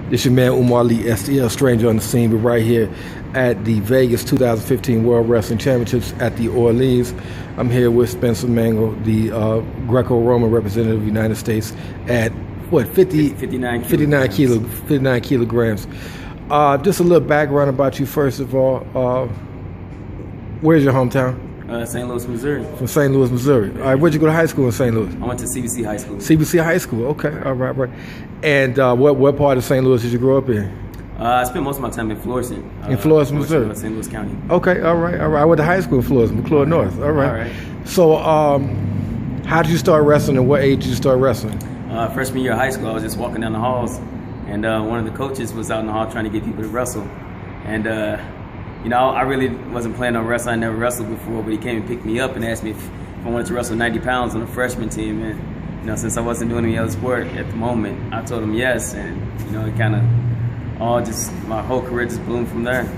This your man Umar Lee, STL, stranger on the scene. We're right here at the Vegas 2015 World Wrestling Championships at the Orleans. I'm here with Spenser Mango, the Greco-Roman representative of the United States at, what, 59 kilograms. Just a little background about you, first of all. Where's your hometown? St. Louis, Missouri. From St. Louis, Missouri. All right, where'd you go to high school in St. Louis? I went to CBC High School. CBC High School, okay, all right. And what part of St. Louis did you grow up in? I spent most of my time in Florissant. In Florissant, Missouri? St. Louis County. Okay, all right. I went to high school in Florissant, McClure North, all right. So, how did you start wrestling, and what age did you start wrestling? Freshman year of high school, I was just walking down the halls, and one of the coaches was out in the hall trying to get people to wrestle. And you know, I really wasn't planning on wrestling. I never wrestled before, but he came and picked me up and asked me if I wanted to wrestle 90 pounds on a freshman team. And you know, since I wasn't doing any other sport at the moment, I told him yes. And you know, it kind of my whole career just bloomed from there.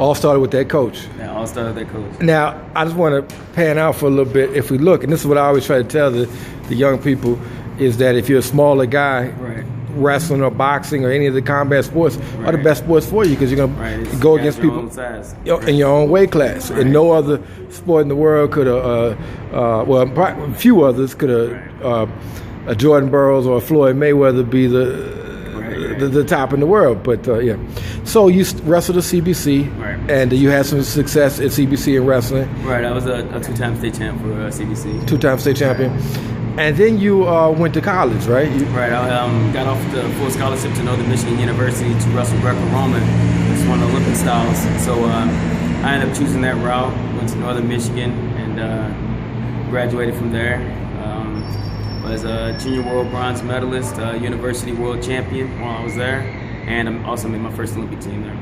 All started with that coach. Yeah, all started with that coach. Now, I just want to pan out for a little bit. If we look, and this is what I always try to tell the young people, is that if you're a smaller guy, right, wrestling or boxing or any of the combat sports are the best sports for you, because you're going to go against people in your own weight class. And no other sport in the world could have, well, a few others could have, a Jordan Burroughs or a Floyd Mayweather be the top in the world. But yeah, so you wrestled at CBC, and you had some success at CBC in wrestling. Right, I was a two-time state champ for CBC. Two-time state champion. And then you went to college, right? Right. I got off the full scholarship to Northern Michigan University to wrestle Greco-Roman. It's one of the Olympic styles. So I ended up choosing that route. Went to Northern Michigan and graduated from there. Was a junior world bronze medalist, university world champion while I was there, and I also made my first Olympic team there.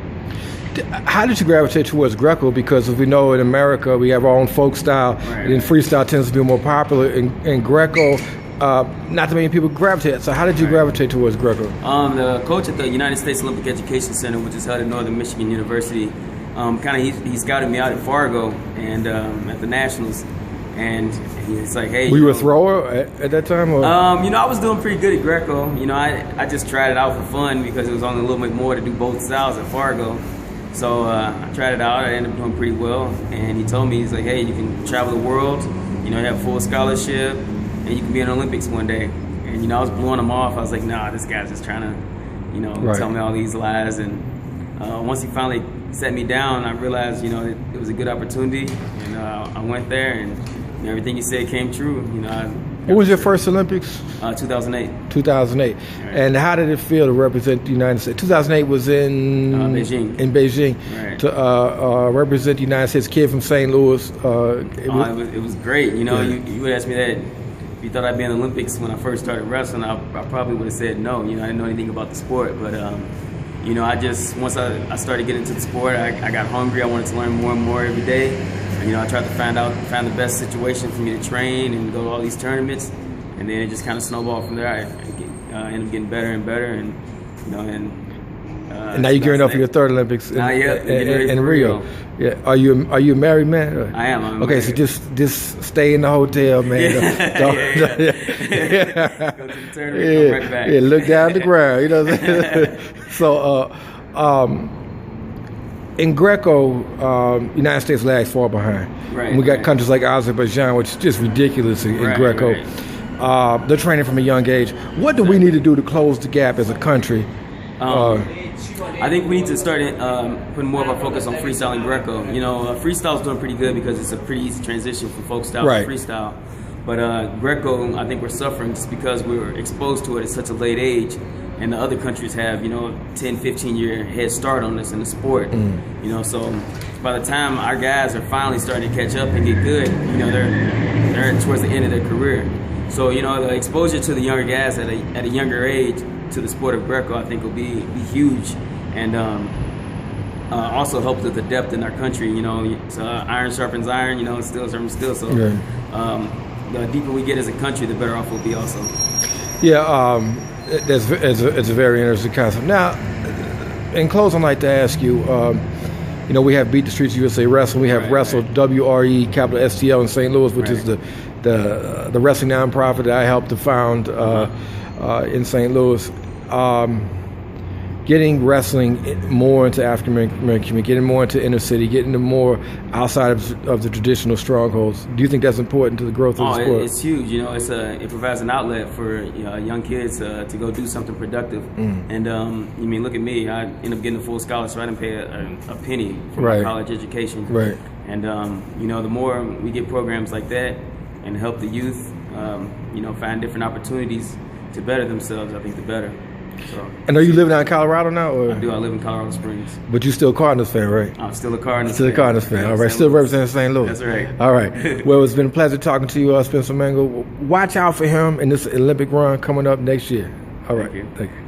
How did you gravitate towards Greco? Because as we know, in America, we have our own folk style, and then freestyle tends to be more popular. In Greco, not that many people gravitate. So how did you gravitate towards Greco? The coach at the United States Olympic Education Center, which is held at Northern Michigan University, he scouted me out at Fargo and at the Nationals. And he's like, hey. Were you a thrower at that time? Or? You know, I was doing pretty good at Greco. You know, I just tried it out for fun because it was only a little bit more to do both styles at Fargo. So I tried it out. I ended up doing pretty well. And he told me, he's like, hey, you can travel the world. You know, you have full scholarship, and you can be in the Olympics one day. And, you know, I was blowing him off. I was like, nah, this guy's just trying to, you know, tell me all these lies. And once he finally set me down, I realized, you know, it was a good opportunity. And I went there, and you know, everything he said came true. You know, what was your first Olympics? 2008. 2008. Right. And how did it feel to represent the United States? 2008 was in Beijing. In Beijing. Right. To represent the United States, kid from St. Louis. It was great. You know, you would ask me that if you thought I'd be in the Olympics when I first started wrestling, I probably would have said no. You know, I didn't know anything about the sport, but you know, once I started getting into the sport, I got hungry. I wanted to learn more and more every day. You know, I tried to find the best situation for me to train and go to all these tournaments, and then it just kind of snowballed from there. I ended up getting better and better, and you know, and now you're gearing up for your third Olympics in Rio. Yeah, are you a married man? I am. I'm okay, married. So just stay in the hotel, man. Go to the tournament, come right back. Yeah, look down the ground. You know what I'm saying? So. In Greco, United States lags far behind. Right, and we got countries like Azerbaijan, which is just ridiculous in Greco. Right. They're training from a young age. What do we need to do to close the gap as a country? I think we need to start putting more of our focus on freestyle and Greco. You know, freestyle's doing pretty good because it's a pretty easy transition from folk style to freestyle. But Greco, I think we're suffering just because we were exposed to it at such a late age. And the other countries have, you know, 10, 15-year head start on us in the sport. You know, so by the time our guys are finally starting to catch up and get good, you know, they're towards the end of their career. So, you know, the exposure to the younger guys at a younger age to the sport of Greco, I think, will be huge, and also help with the depth in our country. You know, so iron sharpens iron. You know, steel sharpens steel. So the deeper we get as a country, the better off we'll be also. Yeah. It's a very interesting concept. Now, in close, I'd like to ask you, you know, we have Beat the Streets USA Wrestling. We have Wrestle WRE capital STL in St. Louis, which is the wrestling nonprofit that I helped to found in St. Louis. getting wrestling more into African American community, getting more into inner city, getting them more outside of the traditional strongholds? Do you think that's important to the growth of the sport? It's huge. You know, it provides an outlet for young kids to go do something productive. And I mean, look at me. I ended up getting a full scholarship. I didn't pay a penny for my college education. Right. And you know, the more we get programs like that and help the youth, you know, find different opportunities to better themselves, I think the better. So, and are you living out in Colorado now? Or? I do. I live in Colorado Springs. But you're still a Cardinals fan, right? I'm still a Cardinals fan. Still a Cardinals fan. All right. Still representing St. Louis. That's right. All right. Well, it's been a pleasure talking to you, Spenser Mango. Watch out for him in this Olympic run coming up next year. All right. Thank you. Thank you.